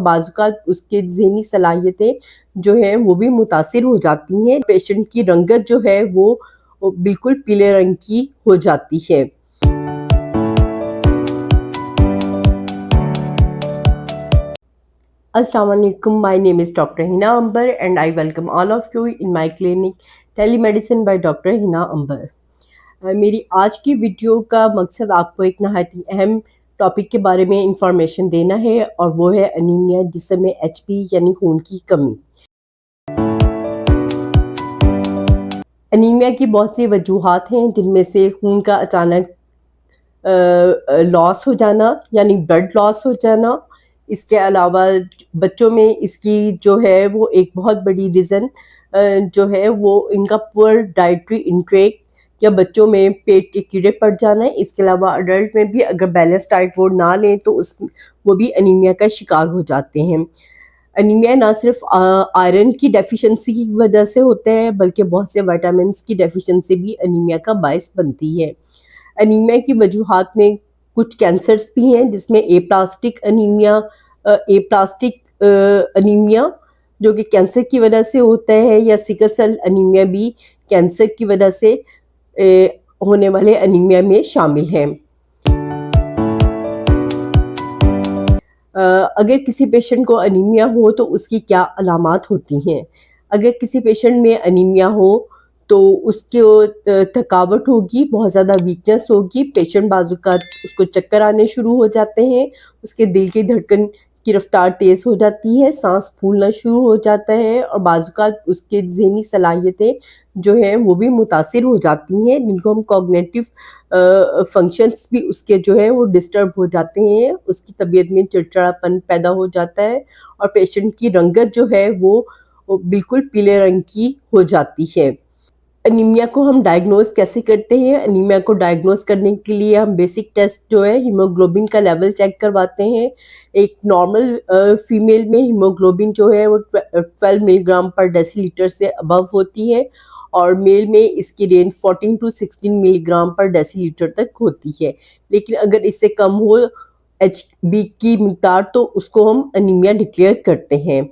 बाज़-औक़ात उसके ज़हनी सलाहियतें जो हैं वो भी मुतासिर हो जाती हैं। पेशेंट की रंगत जो है वो बिल्कुल पीले रंग की हो जाती है। Assalamualaikum. My name is Dr. Hina Ambar and I welcome all of you in my clinic Telemedicine by Dr. Hina Ambar. मेरी आज की वीडियो का मकसद आपको एक नहायत ही अहम टॉपिक के बारे में इंफॉर्मेशन देना है और वो है अनीमिया, जिसमें एचपी यानी खून की कमी। अनीमिया की बहुत सी वजूहात हैं, जिनमें से खून का अचानक लॉस हो जाना यानी ब्लड लॉस हो जाना। इसके अलावा बच्चों में इसकी जो है वो एक बहुत बड़ी रीज़न जो है वो इनका पुअर डाइटरी इंटेक या बच्चों में पेट के कीड़े पड़ जाना है। इसके अलावा अडल्ट में भी अगर बैलेंस डाइट वो ना लें तो वो भी अनीमिया का शिकार हो जाते हैं। अनीमिया ना सिर्फ आयरन की डेफिशिएंसी की वजह से होता है, बल्कि बहुत से विटामिन्स की डेफिशिएंसी भी अनीमिया का बायस बनती है। अनीमिया की वजूहात में कुछ कैंसर्स भी हैं, जिसमें एप्लास्टिक अनीमिया जो कि कैंसर की वजह से होता है, या सिकल सेल अनीमिया भी कैंसर की वजह से होने वाले अनीमिया में शामिल हैं। अगर किसी पेशेंट को अनीमिया हो तो उसकी क्या अलामात होती हैं? अगर किसी पेशेंट में अनीमिया हो तो उसको थकावट होगी, बहुत ज़्यादा वीकनेस होगी, पेशेंट बाज़-औक़ात उसको चक्कर आने शुरू हो जाते हैं, उसके दिल की धड़कन की रफ़्तार तेज़ हो जाती है, साँस फूलना शुरू हो जाता है और बाज़-औक़ात उसके ज़हनी सलाहियतें जो हैं वो भी मुतासिर हो जाती हैं, जिनको हम कॉग्निटिव फंक्शंस भी उसके जो है वो डिस्टर्ब हो जाते हैं। उसकी तबीयत में चिड़चिड़ापन पैदा हो जाता है और पेशेंट की रंगत जो है वो बिल्कुल पीले रंग की हो जाती है। अनीमिया को हम डायग्नोज़ कैसे करते हैं? अनीमिया को डायग्नोज़ करने के लिए हम बेसिक टेस्ट जो है हीमोग्लोबिन का लेवल चेक करवाते हैं। एक नॉर्मल फीमेल में हीमोग्लोबिन जो है वो 12 मिलीग्राम पर डेसीलीटर से अबव होती है और मेल में इसकी रेंज 14 टू 16 मिलीग्राम पर डेसीलीटर तक होती है। लेकिन अगर इससे कम हो एचबी की मिक़दार तो उसको हम अनीमिया डिक्लेयर करते हैं।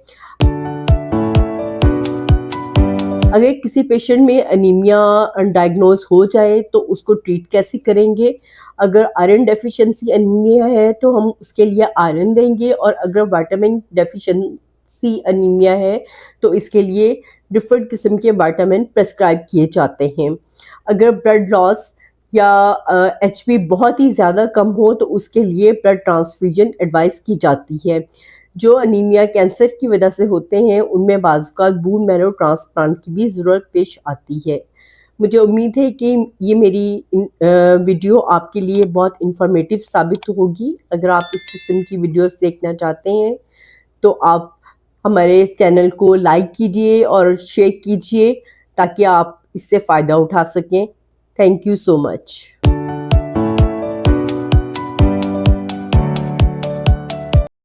अगर किसी पेशेंट में अनीमिया डायग्नोज़ हो जाए तो उसको ट्रीट कैसे करेंगे? अगर आयरन डेफिशिएंसी अनीमिया है तो हम उसके लिए आयरन देंगे, और अगर विटामिन डेफिशिएंसी अनीमिया है तो इसके लिए डिफरेंट किस्म के विटामिन प्रिस्क्राइब किए जाते हैं। अगर ब्लड लॉस या एचबी बहुत ही ज़्यादा कम हो तो उसके लिए ब्लड ट्रांसफ्यूजन एडवाइस की जाती है। जो अनीमिया कैंसर की वजह से होते हैं उनमें बाज़-औक़ात बोन मैरो ट्रांसप्लांट की भी ज़रूरत पेश आती है। मुझे उम्मीद है कि ये मेरी वीडियो आपके लिए बहुत इन्फॉर्मेटिव साबित होगी। अगर आप इस किस्म की वीडियोज़ देखना चाहते हैं तो आप हमारे चैनल को लाइक कीजिए और शेयर कीजिए ताकि आप इससे फ़ायदा उठा सकें। Thank you so much.